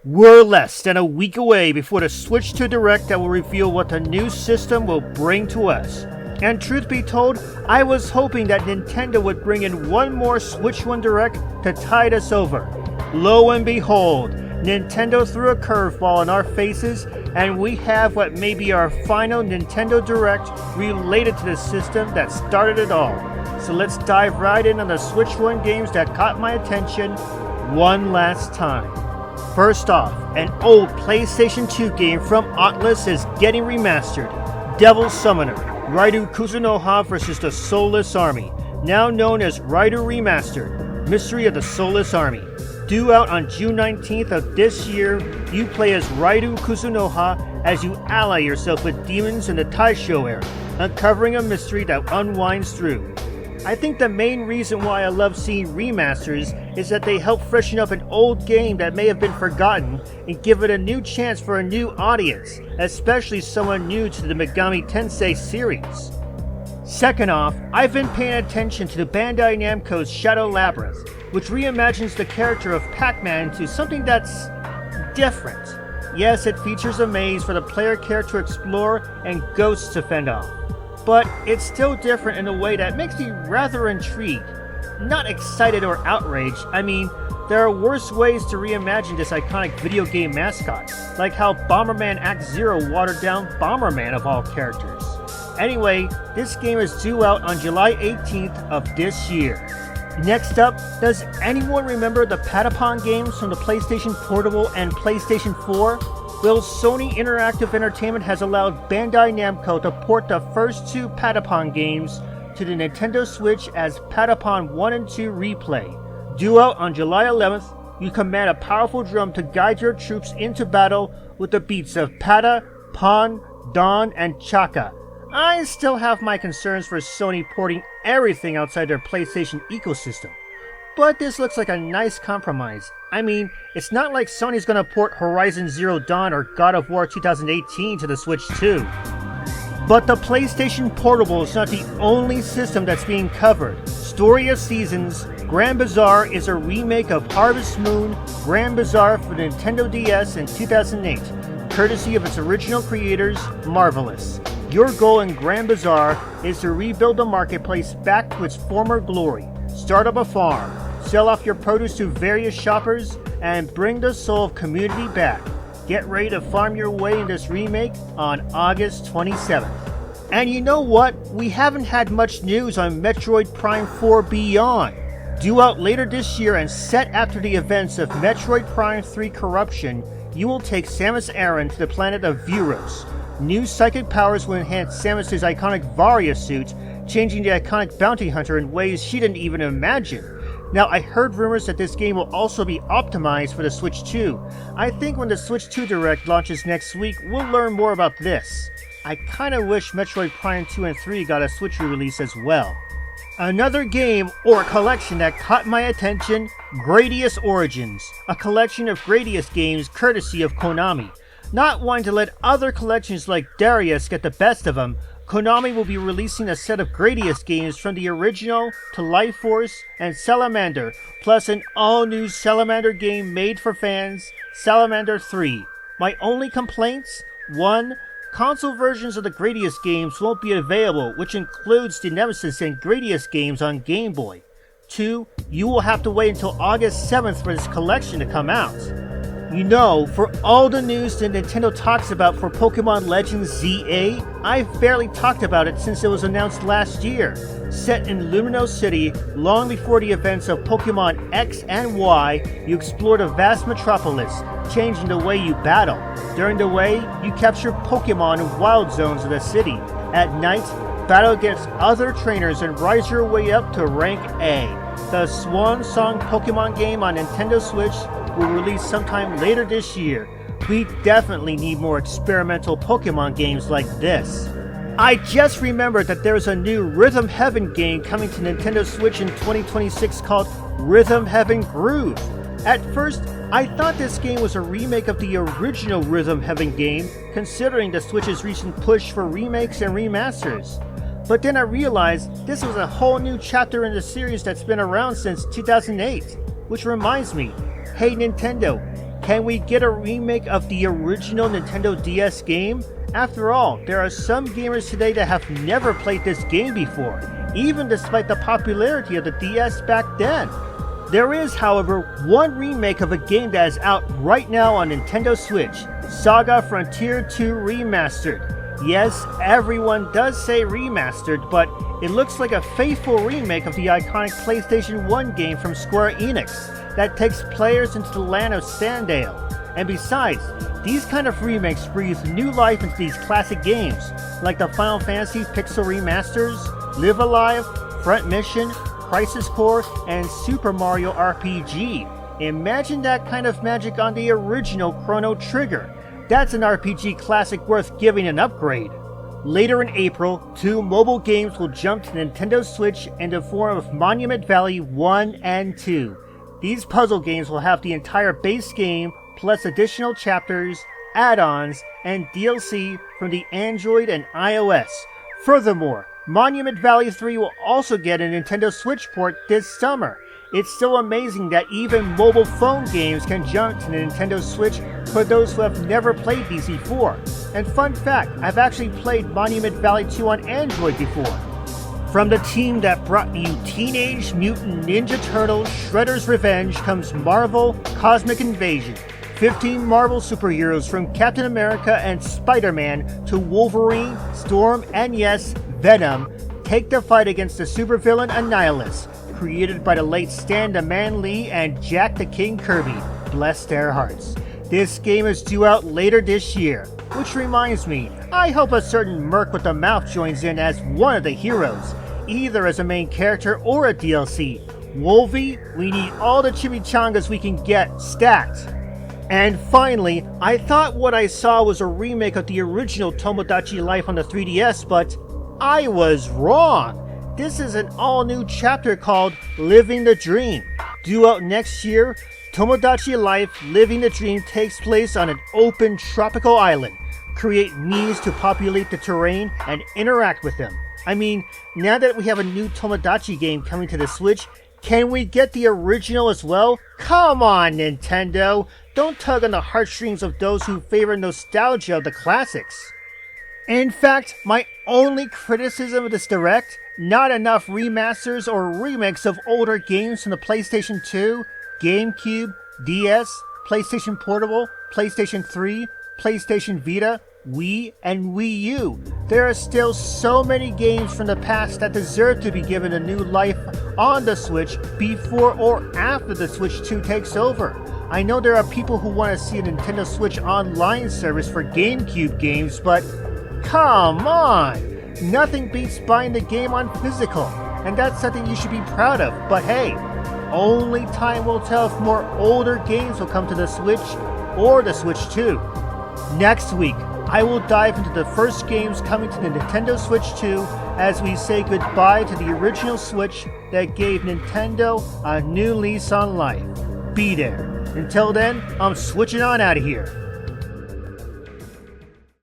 We're less than a week away before the Switch 2 Direct that will reveal what the new system will bring to us. And truth be told, I was hoping that Nintendo would bring in one more Switch 1 Direct to tide us over. Lo and behold, Nintendo threw a curveball in our faces, and we have what may be our final Nintendo Direct related to the system that started it all. So let's dive right in on the Switch 1 games that caught my attention one last time. First off, an old PlayStation 2 game from Atlus is getting remastered. Devil Summoner, Raidu Kuzunoha vs. the Soulless Army, now known as Raidu Remastered, Mystery of the Soulless Army. Due out on June 19th of this year, you play as Raidu Kuzunoha as you ally yourself with demons in the Taisho era, uncovering a mystery that unwinds through. I think the main reason why I love seeing remasters is that they help freshen up an old game that may have been forgotten and give it a new chance for a new audience, especially someone new to the Megami Tensei series. Second off, I've been paying attention to the Bandai Namco's Shadow Labyrinth, which reimagines the character of Pac-Man to something that's different. Yes, it features a maze for the player character to explore and ghosts to fend off. But it's still different in a way that makes me rather intrigued. Not excited or outraged. I mean, there are worse ways to reimagine this iconic video game mascot, like how Bomberman Act Zero watered down Bomberman of all characters. Anyway, this game is due out on July 18th of this year. Next up, does anyone remember the Patapon games from the PlayStation Portable and PlayStation 4? Well, Sony Interactive Entertainment has allowed Bandai Namco to port the first two Patapon games to the Nintendo Switch as Patapon 1 and 2 Replay. Due out on July 11th, you command a powerful drum to guide your troops into battle with the beats of Pata, Pon, Don, and Chaka. I still have my concerns for Sony porting everything outside their PlayStation ecosystem, but this looks like a nice compromise. I mean, it's not like Sony's gonna port Horizon Zero Dawn or God of War 2018 to the Switch 2. But the PlayStation Portable is not the only system that's being covered. Story of Seasons, Grand Bazaar is a remake of Harvest Moon Grand Bazaar for the Nintendo DS in 2008, courtesy of its original creators, Marvelous. Your goal in Grand Bazaar is to rebuild the marketplace back to its former glory, start up a farm, sell off your produce to various shoppers, and bring the soul of community back. Get ready to farm your way in this remake on August 27th. And you know what? We haven't had much news on Metroid Prime 4 Beyond. Due out later this year and set after the events of Metroid Prime 3 Corruption, you will take Samus Aran to the planet of Vuros. New psychic powers will enhance Samus' iconic Varia suit, changing the iconic bounty hunter in ways she didn't even imagine. Now, I heard rumors that this game will also be optimized for the Switch 2. I think when the Switch 2 Direct launches next week, we'll learn more about this. I kinda wish Metroid Prime 2 and 3 got a Switch release as well. Another game or collection that caught my attention, Gradius Origins, a collection of Gradius games courtesy of Konami. Not wanting to let other collections like Darius get the best of them, Konami will be releasing a set of Gradius games from the original to Life Force and Salamander, plus an all-new Salamander game made for fans, Salamander 3. My only complaints? 1. Console versions of the Gradius games won't be available, which includes the Nemesis and Gradius games on Game Boy. 2. You will have to wait until August 7th for this collection to come out. You know, for all the news that Nintendo talks about for Pokemon Legends ZA, I've barely talked about it since it was announced last year. Set in Lumino City, long before the events of Pokemon X and Y, you explore the vast metropolis, changing the way you battle. During the way, you capture Pokemon in wild zones of the city. At night, battle against other trainers and rise your way up to rank A. The Swan Song Pokemon game on Nintendo Switch will release sometime later this year. We definitely need more experimental Pokemon games like this. I just remembered that there is a new Rhythm Heaven game coming to Nintendo Switch in 2026 called Rhythm Heaven Groove. At first, I thought this game was a remake of the original Rhythm Heaven game, considering the Switch's recent push for remakes and remasters. But then I realized this was a whole new chapter in the series that's been around since 2008. Which reminds me, hey Nintendo, Can we get a remake of the original Nintendo DS game? After all, there are some gamers today that have never played this game before, even despite the popularity of the DS back then. There is, however, one remake of a game that is out right now on Nintendo Switch, Saga Frontier 2 Remastered. Yes, everyone does say remastered, but it looks like a faithful remake of the iconic PlayStation 1 game from Square Enix that takes players into the land of Sandale. And besides, these kind of remakes breathe new life into these classic games, like the Final Fantasy Pixel Remasters, Live Alive, Front Mission, Crisis Core, and Super Mario RPG. Imagine that kind of magic on the original Chrono Trigger. That's an RPG classic worth giving an upgrade. Later in April, 2 mobile games will jump to Nintendo Switch in the form of Monument Valley 1 and 2. These puzzle games will have the entire base game, plus additional chapters, add-ons, and DLC from the Android and iOS. Furthermore, Monument Valley 3 will also get a Nintendo Switch port this summer. It's so amazing that even mobile phone games can jump to the Nintendo Switch for those who have never played these before. And fun fact, I've actually played Monument Valley 2 on Android before. From the team that brought you Teenage Mutant Ninja Turtles Shredder's Revenge comes Marvel Cosmic Invasion. 15 Marvel superheroes from Captain America and Spider-Man to Wolverine, Storm, and yes, Venom take the fight against the supervillain Annihilus, created by the late Stan the Man Lee and Jack the King Kirby. Bless their hearts. This game is due out later this year. Which reminds me, I hope a certain Merc with a mouth joins in as one of the heroes, either as a main character or a DLC. Wolvie, we need all the chimichangas we can get stacked. And finally, I thought what I saw was a remake of the original Tomodachi Life on the 3DS, but I was wrong. This is an all-new chapter called Living the Dream. Due out next year, Tomodachi Life Living the Dream takes place on an open tropical island. Create Miis to populate the terrain and interact with them. I mean, now that we have a new Tomodachi game coming to the Switch, can we get the original as well? Come on, Nintendo! Don't tug on the heartstrings of those who favor nostalgia of the classics. In fact, my only criticism of this Direct, not enough remasters or remakes of older games from the PlayStation 2, GameCube, DS, PlayStation Portable, PlayStation 3, PlayStation Vita, Wii, and Wii U. There are still so many games from the past that deserve to be given a new life on the Switch before or after the Switch 2 takes over. I know there are people who want to see a Nintendo Switch Online service for GameCube games, but come on! Nothing beats buying the game on physical, and that's something you should be proud of. But hey, only time will tell if more older games will come to the Switch or the Switch 2. Next week, I will dive into the first games coming to the Nintendo Switch 2 as we say goodbye to the original Switch that gave Nintendo a new lease on life. Be there. Until then, I'm switching on out of here.